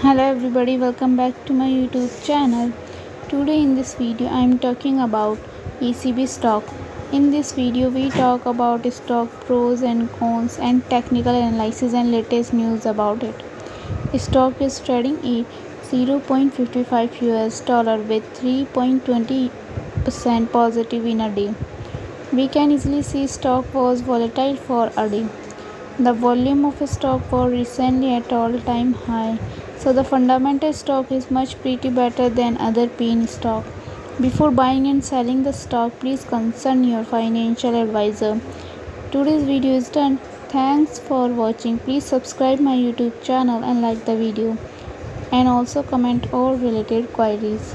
Hello everybody, welcome back to my YouTube channel. Today in this video I am talking about ACB stock. In this video we talk about stock pros and cons and technical analysis and latest news about it. Stock is trading at 0.55 US dollar with 3.20% positive in a day. We can easily see stock was volatile for a day. The volume of stock was recently at all-time high, so the fundamental stock is much pretty better than other penny stock. Before buying and selling the stock, please consult your financial advisor. Today's video is done. Thanks for watching. Please subscribe my YouTube channel and like the video, and also comment all related queries.